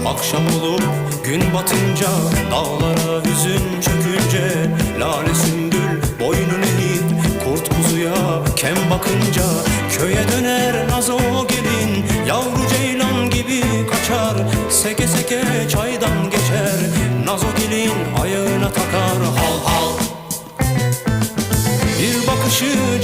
Akşam olup gün batınca, dağlara hüzün çökünce, lale sümbül boynun eğip kurt kuzuya kem bakınca, köye döner nazo